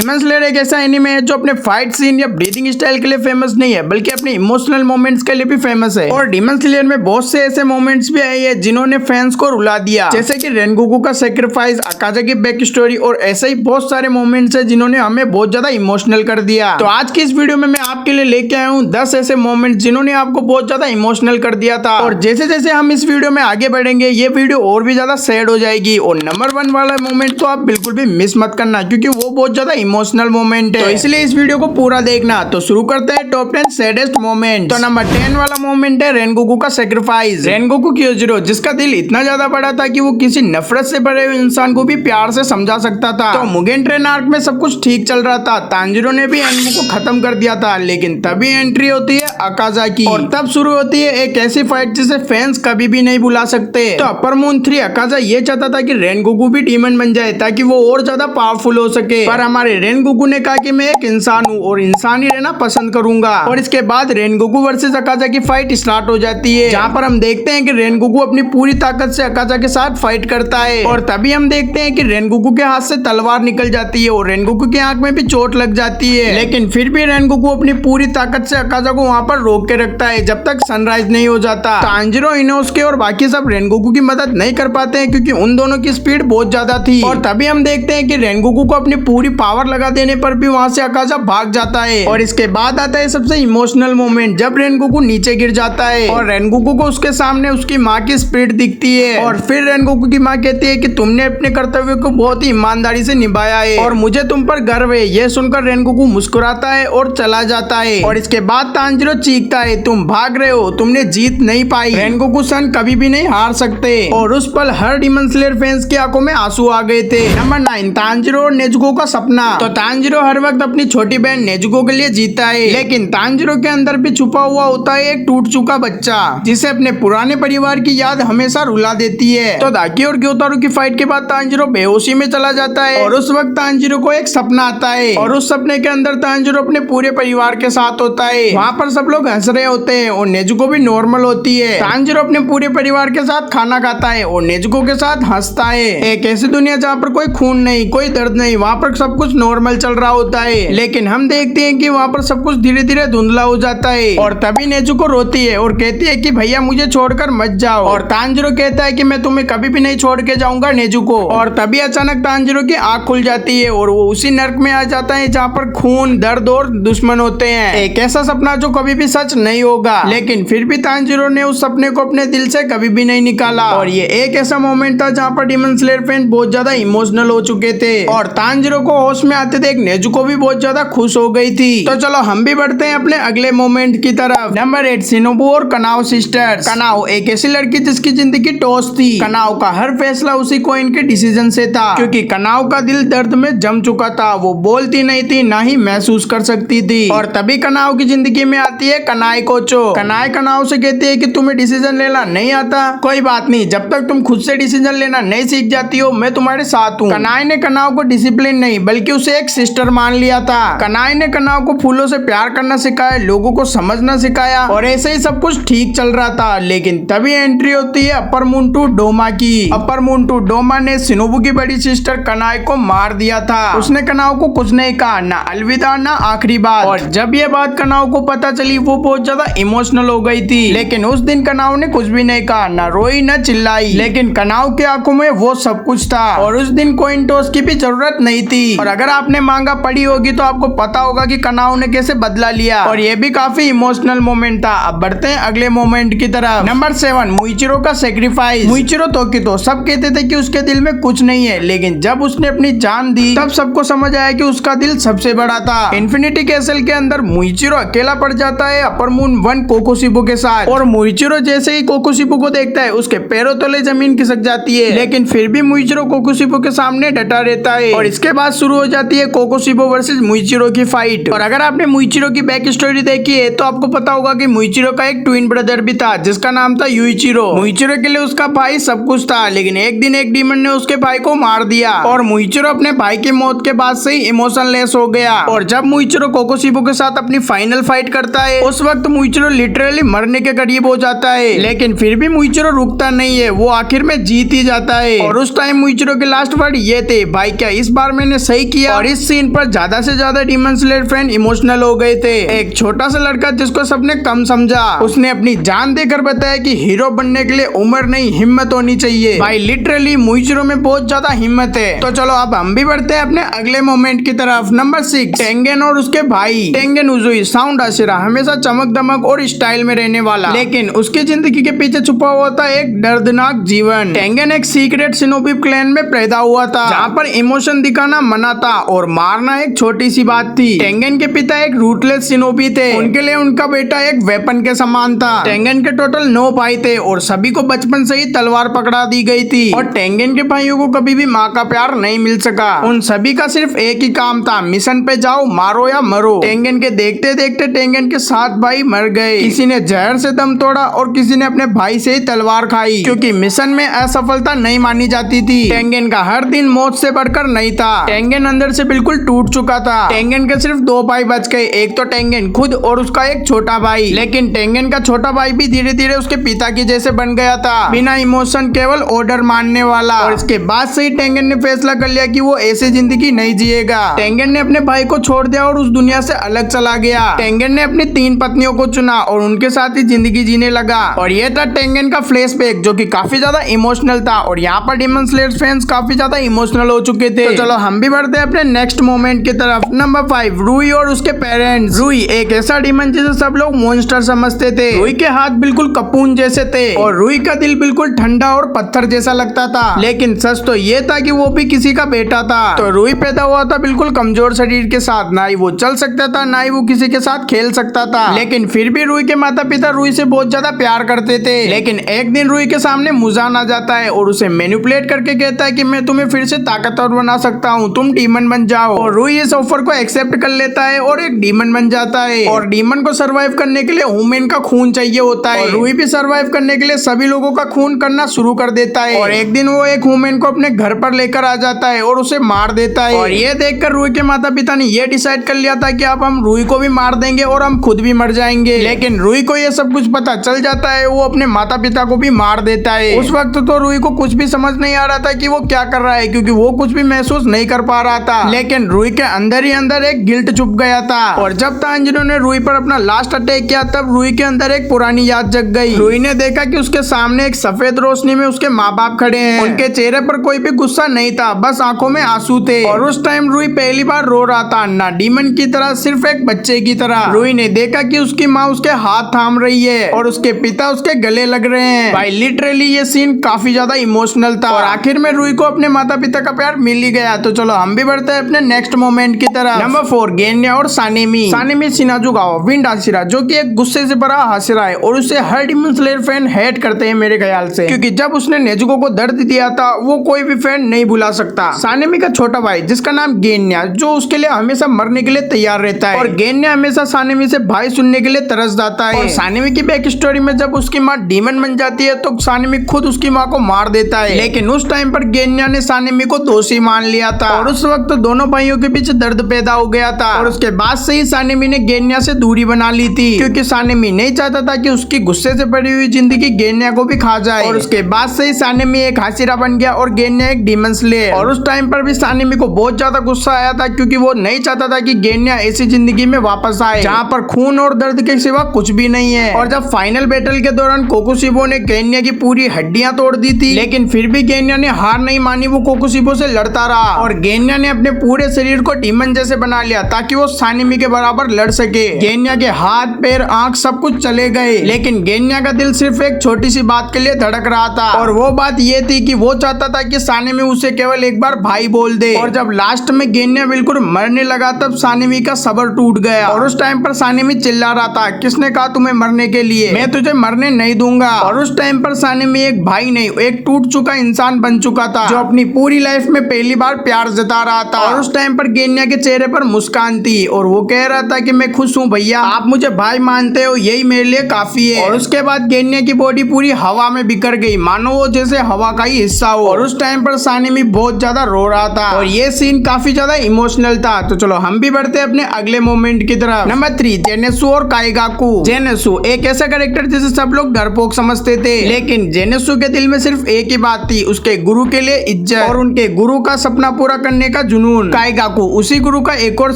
Daemon slayer एक ऐसा anime है जो अपने फाइट सीन या ब्रीदिंग स्टाइल के लिए फेमस नहीं है बल्कि अपने इमोशनल मोमेंट्स के लिए भी फेमस है। और डेमन स्लेयर में बहुत से ऐसे मोमेंट्स भी आए हैं जिन्होंने फैंस को रुला दिया, जैसे कि रेनगोकू का सैक्रिफाइस, अकाजा की बैक स्टोरी और ऐसे ही बहुत सारे मोमेंट्स है जिन्होंने हमें बहुत ज्यादा इमोशनल कर दिया। तो आज की इस वीडियो में मैं आपके लिए लेके आया हूँ 10 ऐसे मोमेंट जिन्होंने आपको बहुत ज्यादा इमोशनल कर दिया था। और जैसे जैसे हम इस वीडियो में आगे बढ़ेंगे ये वीडियो और भी ज्यादा सैड हो जाएगी। और नंबर 1 वाला मोमेंट तो आप बिल्कुल भी मिस मत करना क्योंकि वो बहुत ज्यादा इमोशनल मोमेंट है, तो इसलिए इस वीडियो को पूरा देखना। तो शुरू करते हैं टॉप 10 सैडेस्ट मोमेंट। तो नंबर 10 वाला मोमेंट है रेनगोकू का सैक्रिफाइस। रेनगोकू क्योजिरो जिसका दिल इतना ज्यादा बड़ा था कि वो किसी नफरत से भरे हुए इंसान को भी प्यार से समझा सकता था। तो मुगेन ट्रेन आर्क में सब कुछ ठीक चल रहा था, तांजिरो ने भी एनमू को खत्म कर दिया था, लेकिन तभी एंट्री होती है अकाजा की और तब शुरू होती है एक ऐसी फाइट जिसे फैंस कभी भी नहीं भुला सकते। तो अपर मून 3 अकाजा ये चाहता था कि रेनगोकू भी डीमन बन जाए ताकि वो और ज्यादा पावरफुल हो सके, पर हमारे रेनगोकू ने कहा कि मैं एक इंसान हूँ और इंसान ही रहना पसंद करूंगा। और इसके बाद रेनगोकू वर्सेस अकाजा की फाइट स्टार्ट हो जाती है, जहाँ पर हम देखते हैं कि रेनगोकू अपनी पूरी ताकत से अकाजा के साथ फाइट करता है। और तभी हम देखते हैं कि रेनगोकू के हाथ से तलवार निकल जाती है और रेनगोकू की आंख में भी चोट लग जाती है, लेकिन फिर भी रेनगोकू अपनी पूरी ताकत से अकाजा को वहाँ पर रोक के रखता है जब तक सनराइज नहीं हो जाता। तांजिरो, इनोसुके और बाकी सब रेनगोकू की मदद नहीं कर पाते हैं क्योंकि उन दोनों की स्पीड बहुत ज्यादा थी। और तभी हम देखते हैं कि रेनगोकू को अपनी पूरी पावर लगा देने पर भी वहाँ से अकाजा भाग जाता है। और इसके बाद आता है सबसे इमोशनल मोमेंट जब रेनगोकू नीचे गिर जाता है और रेनगोकू को उसके सामने उसकी माँ की स्पीड दिखती है। और फिर रेनगोकू की माँ कहती है कि तुमने अपने कर्तव्य को बहुत ही ईमानदारी से निभाया है और मुझे तुम पर गर्व है। यह सुनकर रेनगोकू मुस्कुराता है और चला जाता है। और इसके बाद तांजिरो चीखता है, तुम भाग रहे हो, तुमने जीत नहीं पाई, रेनगोकू सन कभी भी नहीं हार सकते। और उस पल हर डीमन स्लेयर फैंस की आंखों में आंसू आ गए थे। नंबर 9 तांजिरो और नेजुको का सपना। तो तांजिरो हर वक्त अपनी छोटी बहन नेजुको के लिए जीता है, लेकिन तांजिरो के अंदर भी छुपा हुआ होता है एक टूट चुका बच्चा जिसे अपने पुराने परिवार की याद हमेशा रुला देती है। तो दाकी और ग्योतारो की फाइट के बाद तांजिरो बेहोशी में चला जाता है और उस वक्त तांजिरो को एक सपना आता है और उस सपने के अंदर तांजिरो अपने पूरे परिवार के साथ होता है। वहाँ पर सब लोग हंस रहे होते हैं और नेजुको भी नॉर्मल होती है। तांजिरो अपने पूरे परिवार के साथ खाना खाता है और नेजुको के साथ हंसता है। एक ऐसी दुनिया जहाँ पर कोई खून नहीं, कोई दर्द नहीं, वहाँ पर सब कुछ नॉर्मल चल रहा होता है। लेकिन हम देखते हैं कि वहाँ पर सब कुछ धीरे धीरे धुंधला हो जाता है और तभी नेजुको रोती है और कहती है कि भैया मुझे छोड़कर मत जाओ। और तांजिरो कहता है कि मैं तुम्हें कभी भी नहीं छोड़ के जाऊंगा नेजुको। और तभी अचानक तांजिरो की आंख खुल जाती है और वो उसी नर्क में आ जाता है जहाँ पर खून, दर्द और दुश्मन होते हैं। एक ऐसा सपना जो कभी भी सच नहीं होगा, लेकिन फिर भी तांजिरो ने उस सपने को अपने दिल से कभी भी नहीं निकाला। और ये एक ऐसा मोमेंट था जहाँ पर डीमन स्लेयर फैन बहुत ज्यादा इमोशनल हो चुके थे और तांजिरो को होश में आते देख नेजुको भी बहुत ज्यादा खुश हो गई थी। तो चलो हम भी बढ़ते हैं अपने अगले मोमेंट की तरफ। नंबर 8 शिनोबु और कनाओ सिस्टर्स। कनाओ एक ऐसी लड़की जिसकी जिंदगी टॉस थी। कनाओ का हर फैसला उसी कोइन के डिसीजन से था क्योंकि कनाओ का दिल दर्द में जम चुका था। वो बोलती नहीं थी, ना ही महसूस कर सकती थी। और तभी कनाओ की जिंदगी में आती है कनाई कोचो। कनाई कनाओ से कहती है कि तुम्हें डिसीजन लेना नहीं आता, कोई बात नहीं, जब तक तुम खुद से डिसीजन लेना नहीं सीख जाती हो मैं तुम्हारे साथ हूँ। कनाई ने कनाओ को डिसिप्लिन नहीं बल्कि उसे एक सिस्टर मान लिया था। कनाई ने कनाओ को फूलों से प्यार करना सिखाया, लोगों को समझना सिखाया और ऐसे ही सब कुछ ठीक चल रहा था। लेकिन तभी एंट्री होती है अपर मून 2 डोमा की। अपर मून 2 डोमा ने शिनोबु की बड़ी सिस्टर कनाई को मार दिया था। उसने कनाओ को कुछ नहीं कहा, ना अलविदा ना आखिरी बात। और जब ये बात कनाओ को पता चली वो बहुत ज्यादा इमोशनल हो गई थी, लेकिन उस दिन कनाओ ने कुछ भी नहीं कहा, ना रोई ना चिल्लाई, लेकिन कनाओ की आंखों में वो सब कुछ था। और उस दिन कोइन टॉस की भी जरूरत नहीं थी। और अगर आपने मांगा पढ़ी होगी तो आपको पता होगा कि कनाओ ने कैसे बदला लिया और ये भी काफी इमोशनल मोमेंट था। अब बढ़ते हैं अगले मोमेंट की तरफ। नंबर 7 मुइचिरो का सैक्रिफाइस। मुइचिरो तोकितो सब कहते थे कि उसके दिल में कुछ नहीं है, लेकिन जब उसने अपनी जान दी तब सबको समझ आया कि उसका दिल सबसे बड़ा था। इन्फिनिटी कैसल के अंदर मुइचिरो अकेला पड़ जाता है अपर मून 1 कोकोशिबो के साथ और मुइचिरो जैसे ही कोकोशिबो को देखता है उसके पैरों तले जमीन खिसक जाती है, लेकिन फिर भी मुइचिरो कोकोशिबो के सामने डटा रहता है। और इसके बाद शुरू हो जाती है कोकोशिबो वर्सेस मुइचिरो की फाइट। और अगर आपने मुइचिरो की बैक स्टोरी देखी है तो आपको पता होगा कि मुइचिरो का एक ट्विन ब्रदर भी था जिसका नाम था युइचिरो। मुइचिरो के लिए उसका भाई सब कुछ था, लेकिन एक दिन एक डीमन ने उसके भाई को मार दिया और मुइचिरो अपने भाई की मौत के बाद से ही इमोशनलेस हो गया। और जब मुइचिरो कोकोशिबो के साथ अपनी फाइनल फाइट करता है उस वक्त मुइचिरो लिटरली मरने के करीब हो जाता है, लेकिन फिर भी मुइचिरो रुकता नहीं है, वो आखिर में जीत ही जाता है। और उस टाइम मुइचिरो के लास्ट वर्ड ये थे, भाई क्या इस बार मैंने सही किया? और इस सीन पर ज्यादा से ज्यादा डीमन स्लेयर फैन इमोशनल हो गए थे। एक छोटा सा लड़का जिसको सबने कम समझा, उसने अपनी जान देकर बताया कि हीरो बनने के लिए उम्र नहीं हिम्मत होनी चाहिए। भाई लिटरली मुइचिरो में बहुत ज्यादा हिम्मत है। तो चलो अब हम भी बढ़ते हैं अपने अगले मोमेंट की तरफ। नंबर 6, टेंगेन और उसके भाई। टेंगेन उजुई साउंड हाशिरा हमेशा चमक दमक और स्टाइल में रहने वाला, लेकिन उसकी जिंदगी के पीछे छुपा हुआ था एक दर्दनाक जीवन। टेंगेन एक सीक्रेट शिनोबी क्लैन में पैदा हुआ था, जहाँ पर इमोशन दिखाना मना था और मारना एक छोटी सी बात थी। टेंगेन के पिता एक रूटलेस शिनोबी थे, उनके लिए उनका बेटा एक वेपन के समान था। टेंगेन के टोटल 9 भाई थे और सभी को बचपन से ही तलवार पकड़ा दी गई थी और टेंगेन के भाइयों को कभी भी माँ का प्यार नहीं मिल सका। उन सभी का सिर्फ एक ही काम था, मिशन पे जाओ, मारो या मरो। टेंगेन के देखते देखते टेंगेन के 7 भाई मर गए। किसी ने जहर से दम तोड़ा और किसी ने अपने भाई से ही तलवार खाई, क्योंकि मिशन में असफलता नहीं मानी जाती थी। टेंगेन का हर दिन मौत से बढ़कर नहीं था। टेंगेन अंदर से बिल्कुल टूट चुका था। टेंगेन के सिर्फ 2 भाई बच गए, एक तो टेंगेन खुद और उसका एक छोटा भाई। लेकिन टेंगेन का छोटा भाई भी धीरे धीरे उसके पिता की जैसे बन गया था, बिना इमोशन, केवल ऑर्डर मानने वाला। और इसके बाद से ही टेंगेन ने फैसला कर लिया कि वो ऐसी जिंदगी नहीं जिएगा। टेंगेन ने अपने भाई को छोड़ दिया और उस दुनिया से अलग चला गया। टेंगेन ने अपनी 3 पत्नियों को चुना और उनके साथ ही जिंदगी जीने लगा। और ये था टेंगेन का फ्लैशबैक, जो कि काफी ज्यादा इमोशनल था। और यहाँ पर डीमन स्लेयर फैंस काफी ज्यादा इमोशनल हो चुके थे। तो चलो हम भी बढ़ते हैं अपने नेक्स्ट मोमेंट की तरफ। नंबर 5, रूई और उसके पेरेंट्स। रूई एक ऐसा डीमन जिसे सब लोग मॉन्स्टर समझते थे। रूई के हाथ बिल्कुल कपून जैसे थे और रूई का दिल बिल्कुल ठंडा और पत्थर जैसा लगता था। लेकिन सच तो ये था कि वो भी किसी का बेटा था। तो रूई पैदा हुआ था बिल्कुल कमजोर शरीर के साथ, ना ही वो चल सकता था, ना ही वो किसी के साथ खेल सकता था। लेकिन फिर भी रूई के माता पिता रूई से बहुत ज्यादा प्यार करते थे। लेकिन एक दिन रूई के सामने मुजान आ जाता है और उसे मैनिपुलेट करके कहता है कि मैं तुम्हें फिर से ताकतवर बना सकता हूँ, तुम डीमन बन जाओ। और रूई इस ऑफर को एक्सेप्ट कर लेता है और एक डीमन बन जाता है। और डीमन को सर्वाइव करने के लिए ह्यूमन का खून चाहिए होता है। और रूई भी सर्वाइव करने के लिए सभी लोगों का खून करना शुरू कर देता है। और एक दिन वो एक ह्यूमन को अपने घर पर लेकर आ जाता है और उसे मार देता है। और ये देखकर रूई के माता पिता ने ये डिसाइड कर लिया था कि अब हम रूई को भी मार देंगे और हम खुद भी मर जाएंगे। लेकिन रूई को ये सब कुछ पता चल जाता है, वो अपने माता पिता को भी मार देता है। उस वक्त तो रूई को कुछ भी समझ नहीं आ रहा था कि वो क्या कर रहा है, क्योंकि वो कुछ भी महसूस नहीं कर पा रहा था। लेकिन रूई के अंदर ही अंदर एक गिल्ट छुप गया था। और जब तांजीरो ने रूई पर अपना लास्ट अटैक किया, तब रूई के अंदर एक पुरानी याद जग गई। रूई ने देखा कि उसके सामने एक सफेद रोशनी में उसके माँ बाप खड़े हैं। उनके चेहरे पर कोई भी गुस्सा नहीं था, बस आंखों में आंसू थे। और उस टाइम रूई पहली बार रो रहा था, ना डीमन की तरह, सिर्फ एक बच्चे की तरह। रूई ने देखा कि उसकी माँ उसके हाथ थाम रही है और उसके पिता उसके गले लग रहे हैं। भाई लिटरली ये सीन काफी ज्यादा इमोशनल था। और आखिर में रूई को अपने माता पिता का प्यार मिल ही गया। तो चलो हम भी बढ़ते हैं अपने नेक्स्ट मोमेंट की तरफ। नंबर 4, गेन्या और सानेमी। सानेमी शिनाजुगावा विंड हाशिरा, जो कि एक गुस्से से भरा हाशिरा है और उसे हर डीमन स्लेयर फैन हेट करते हैं मेरे ख्याल से, क्योंकि जब उसने नेजुको को दर्द दिया था वो कोई भी फैन नहीं भुला सकता। सानेमी का छोटा भाई जिसका नाम गेन्या, जो उसके लिए हमेशा मरने के लिए तैयार रहता है। और गेन्या हमेशा सानेमी से भाई सुनने के लिए तरस जाता है। और सानेमी की बैक स्टोरी में जब उसकी माँ डीमन बन जाती है तो सानेमी खुद उसकी माँ को मार देता है। लेकिन उस टाइम पर गेन्या ने सानेमी को दोषी मान लिया था और उस वक्त दोनों भाइयों के बीच दर्द पैदा हो गया था। और उसके बाद से ही सानेमी ने गेन्या से दूरी बना ली थी, क्योंकि सानेमी नहीं चाहता था कि उसकी गुस्से से भरी हुई जिंदगी गेन्या को भी खा जाए। और उसके बाद से ही सानेमी एक हाशिरा बन गया और गेन्या एक डीमन स्लेयर। और उस टाइम पर भी सानेमी को बहुत ज्यादा गुस्सा आया था, क्योंकि वो नहीं चाहता था कि गेन्या ऐसी जिंदगी में वापस आए जहाँ पर खून और दर्द के सिवा कुछ भी नहीं है। और जब फाइनल बैटल के दौरान कोकुशिबो ने गेन्या की पूरी हड्डियां तोड़ दी थी, लेकिन फिर भी गेन्या ने हार नहीं मानी, वो कोकुशिबो से लड़ता रहा। और गेन्या ने अपने पूरे शरीर को डीमन जैसे बना लिया ताकि वो सानेमी के बराबर लड़ सके। गेन्या के हाथ, पैर, आंख सब कुछ चले गए, लेकिन गेन्या का दिल सिर्फ एक छोटी सी बात के लिए धड़क रहा था। और वो बात ये थी कि वो चाहता था कि सानेमी उसे केवल एक बार भाई बोल दे। और जब लास्ट में गेन्या बिल्कुल मरने लगा तब सानेमी का सब्र टूट गया। और उस टाइम पर सानेमी चिल्ला रहा था, किसने कहा तुम्हें मरने के लिए, मैं तुझे मरने नहीं दूंगा। और उस टाइम पर सानेमी एक भाई नहीं, एक टूट चुका इंसान बन चुका था, जो अपनी पूरी लाइफ में पहली बार प्यार जता रहा था। और उस टाइम पर गेन्या के चेहरे पर मुस्कान थी और वो कह रहा था कि मैं खुश हूँ भैया, आप मुझे भाई मानते हो, यही मेरे लिए काफी है। और उसके बाद गेन्या की बॉडी पूरी हवा में बिखर गई, मानो वो जैसे हवा का ही हिस्सा हो। और उस टाइम पर सानेमी बहुत ज्यादा रो रहा था और ये सीन काफी ज्यादा इमोशनल था। तो चलो हम भी बढ़ते हैं अपने अगले मोमेंट की तरफ। नंबर 3, जेनेसु और काइगाकू। जेनेसु एक ऐसा कैरेक्टर जिसे सब लोग डरपोक समझते थे, लेकिन जेनेसु के दिल में सिर्फ एक ही बात थी, उसके गुरु के लिए इज्जत और उनके गुरु का सपना पूरा करने का जुनून। काइगाकू उसी गुरु का एक और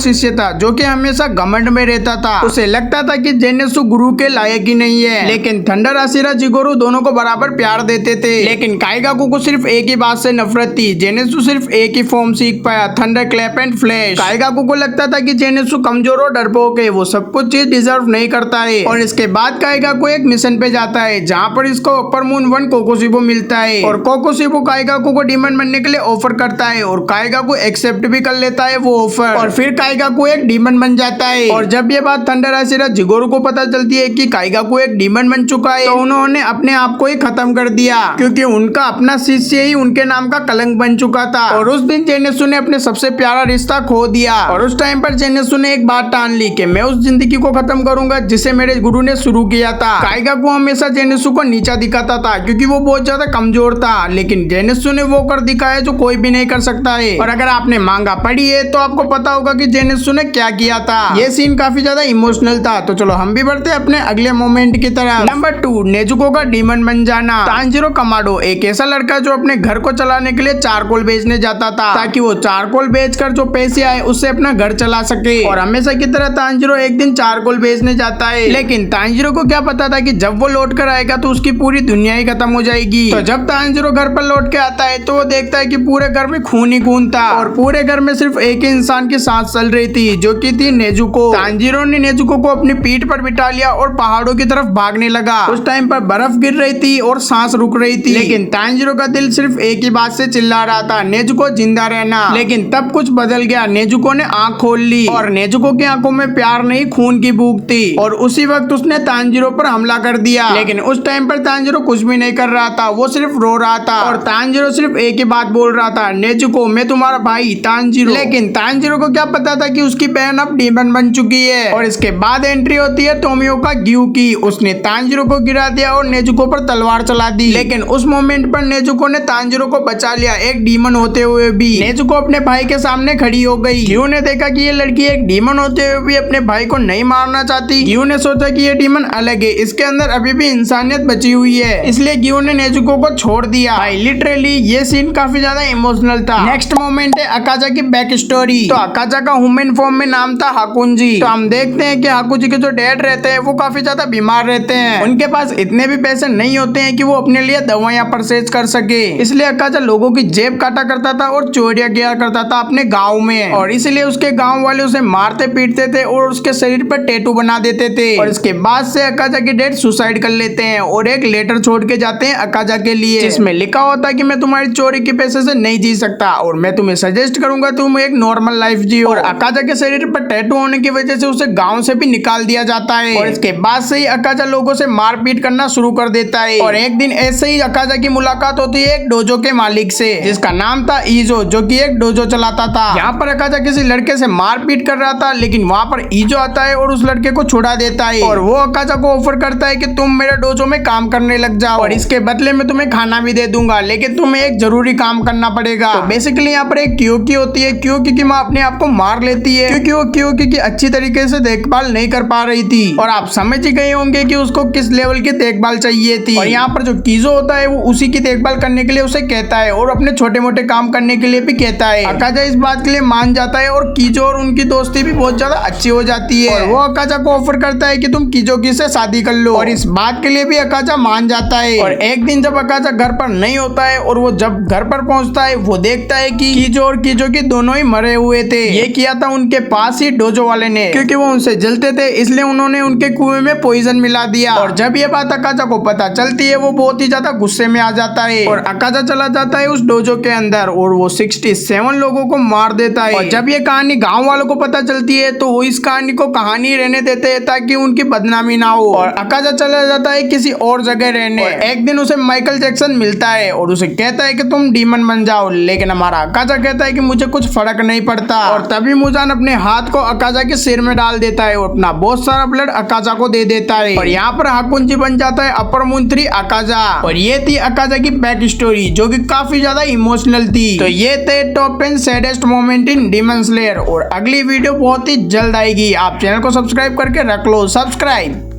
शिष्य था जो कि हमेशा घमंड में रहता था। उसे लगता था कि जेनेत्सु गुरु के लायक ही नहीं है, लेकिन थंडर हाशिरा जिगोरू दोनों को बराबर प्यार देते थे। लेकिन काइगाकू को सिर्फ एक ही बात से नफरत थी, जेनेत्सु सिर्फ एक ही फॉर्म सीख पाया, thunder clap and flash. Kaigaku को लगता था कि जेनेत्सु कमजोर और डरपोक है, वो सब कुछ चीज डिजर्व नहीं करता है। और इसके बाद काइगाकू एक मिशन पे जाता है जहाँ पर इसको अपर मून 1 कोकोशिबो मिलता है और कोकोशिबो काइगाकू को डीमन बनने के लिए ऑफर करता है और काइगाकू एक्सेप्ट भी कर लेता है वो ऑफर और फिर काइगाकू एक डीमन बन जाता है। और जब ये बात थंडर हाशिरा जिगोरू को पता चलती है कि काइगाकू एक डीमन बन चुका है तो उन्होंने अपने आप को ही खत्म कर दिया, क्योंकि उनका अपना शिष्य ही उनके नाम का कलंक बन चुका था। और उस दिन जेनेत्सु ने अपने सबसे प्यारा रिश्ता खो दिया और उस टाइम पर जेनेत्सु ने एक बात ठान ली कि मैं उस जिंदगी को खत्म करूंगा जिसे मेरे गुरु ने शुरू किया था। काइगाकू हमेशा जेनेत्सु को नीचा दिखाता था क्योंकि वो बहुत ज्यादा कमजोर था, लेकिन जेनेत्सु ने वो कर दिखाया जो कोई भी नहीं कर सकता है। और अगर आपने मांगा पढ़ी है तो आपको पता होगा कि जेनेत्सु ने क्या किया था। ये सीन काफी ज्यादा इमोशनल था। तो चलो हम भी बढ़ते हैं अपने अगले मोमेंट की तरफ। नंबर 2, नेजुको का डीमन बन जाना। तांजीरो कमाडो एक ऐसा लड़का जो अपने घर को चलाने के लिए चारकोल बेचने जाता था ताकि वो चारकोल बेचकर जो पैसे आए उससे अपना घर चला सके। और हमेशा की तरह तांजीरो एक दिन चारकोल बेचने जाता है, लेकिन तांजीरो को क्या पता था कि जब वो लौट कर आएगा तो उसकी पूरी दुनिया ही खत्म हो जाएगी। तो जब तांजीरो घर पर लौट के आता है तो वो देखता है कि पूरे घर में खून ही खून था और पूरे घर में सिर्फ एक ही इंसान की सांस चल रही थी जो कि थी नेजुको। तांजीरो ने नेजुको को अपनी पीठ पर बिठा लिया और पहाड़ों की तरफ भागने लगा। उस टाइम पर बर्फ गिर रही थी और सांस रुक रही थी, लेकिन तांजीरो का दिल सिर्फ एक ही बात से चिल्ला रहा था, नेजुको जिंदा रहना। लेकिन तब कुछ बदल गया। नेजुको ने आंख खोल ली और नेजुको की आंखों में प्यार नहीं खून की भूख थी और उसी वक्त उसने तांजीरो पर हमला कर दिया। लेकिन उस टाइम पर तांजीरो कुछ भी नहीं कर रहा था, वो सिर्फ रो रहा था और तांजीरो सिर्फ एक ही बात बोल रहा था, नेजुको मैं तुम्हारा भाई तांजीरो। लेकिन तांजीरो को क्या पता था कि उसकी बहन अब डीमन बन चुकी है। और इसके बाद एंट्री होती है तोमियोका ग्यू की। उसने तांजीरो को गिरा दिया और नेजुको पर तलवार चला दी, लेकिन उस मोमेंट पर नेजुको ने तांजीरो को बचा लिया एक डीमन होते हुए भी। नेजुको अपने भाई के सामने खड़ी हो गई। ग्यू ने देखा कि ये लड़की एक डीमन होते हुए भी अपने भाई को नहीं मारना चाहती। ग्यू ने सोचा कि ये डीमन अलग है, इसके अंदर अभी भी इंसानियत बची हुई है, इसलिए ग्यू ने नेजुको को छोड़ दिया। भाई लिटरली ये सीन काफी ज्यादा इमोशनल था। नेक्स्ट मोमेंट है अकाजा की बैक स्टोरी। तो अकाजा का ह्यूमन फॉर्म में नाम था हाकुंजी। तो हम देखते हैं कि हाकुजी के जो डैड रहते हैं वो काफी ज्यादा बीमार रहते हैं। उनके पास इतने भी पैसे नहीं होते हैं कि वो अपने लिए दवाइयां परचेज कर सके, इसलिए अकाजा लोगों की जेब काटा करता था और चोरियां किया करता था अपने गाँव में। और इसलिए उसके गाँव वाले उसे मारते पीटते थे और उसके शरीर पर टैटू बना देते थे। और इसके बाद से अकाजा के डैड सुसाइड कर लेते हैं और एक लेटर छोड़ के जाते हैं अकाजा के लिए, जिसमें लिखा होता है कि मैं तुम्हारी चोरी के पैसे से नहीं जी सकता और मैं तुम्हें सजेस्ट करूंगा तुम एक नॉर्मल लाइफ जियो। और अकाजा के शरीर पर टैटू होने की वजह से उसे गांव से भी निकाल दिया जाता है। और इसके बाद से ही अकाजा लोगों से मारपीट करना शुरू कर देता है। और एक दिन ऐसे ही अकाजा की मुलाकात होती है एक डोजो के मालिक से जिसका नाम था ईजो, जो कि एक डोजो चलाता था। यहाँ पर अकाजा किसी लड़के से मारपीट कर रहा था, लेकिन वहाँ पर ईजो आता है और उस लड़के को छुड़ा देता है और वो अकाजा को ऑफर करता है कि तुम मेरे डोजो में काम करने लग जाओ और इसके बदले में तुम्हें खाना भी दे दूंगा, लेकिन तुम्हें एक जरूरी काम करना पड़ेगा। तो बेसिकली यहाँ पर एक क्योकी होती है। क्योकी की माँ अपने आप को मार लेती है क्योंकि वो क्योकी की अच्छी तरीके से देखभाल नहीं कर पा रही थी। और आप समझ ही गए होंगे कि उसको किस लेवल की देखभाल चाहिए थी। और यहाँ पर जो कीजो होता है वो उसी की देखभाल करने के लिए उसे कहता है और अपने छोटे मोटे काम करने के लिए भी कहता है। अकाजा इस बात के लिए मान जाता है और कीजो और उनकी दोस्ती भी बहुत ज्यादा अच्छी हो जाती है। और वो अकाजा को ऑफर करता है कि तुम कीजोकी से शादी कर लो और इस बात के लिए भी अकाजा मान जाता है। और एक दिन जब अकाजा घर पर नहीं होता है और वो जब घर पर पहुंचता है वो देखता है कि कीजो और कीजोकी दोनों ही मरे हुए थे। ये किया था उनके पास ही डोजो वाले ने, क्योंकि वो उनसे जलते थे इसलिए उन्होंने उनके कुएं में पॉइजन मिला दिया। और जब ये बात अकाजा को पता चलती है वो बहुत ही ज्यादा गुस्से में आ जाता है और अकाजा चला जाता है उस डोजो के अंदर और वो 67 लोगों को मार देता है। और जब ये कहानी गाँव वालों को पता चलती है तो वो इस कहानी को कहानी रहने देते हैं ताकि उनकी बदनामी ना हो। और अकाजा चला जाता है किसी और जगह रहने। एक दिन उसे माइकल जैक्सन मिलता है और उसे कहता है कि तुम डीमन बन जाओ, लेकिन हमारा अकाजा कहता है कि मुझे कुछ फर्क नहीं पड़ता। और तभी मुजान अपने हाथ को अकाजा के सिर में डाल देता है और अपना बहुत सारा ब्लड अकाजा को दे देता है। और यहाँ पर हाकुंजी बन जाता है अपर मून 3 अकाजा। और ये थी अकाजा की बैक स्टोरी जो कि काफी ज्यादा इमोशनल थी। तो ये थे top 10 saddest moment in demon slayer और अगली वीडियो बहुत ही जल्द आएगी। आप चैनल को सब्सक्राइब करके रख लो सब्सक्राइब।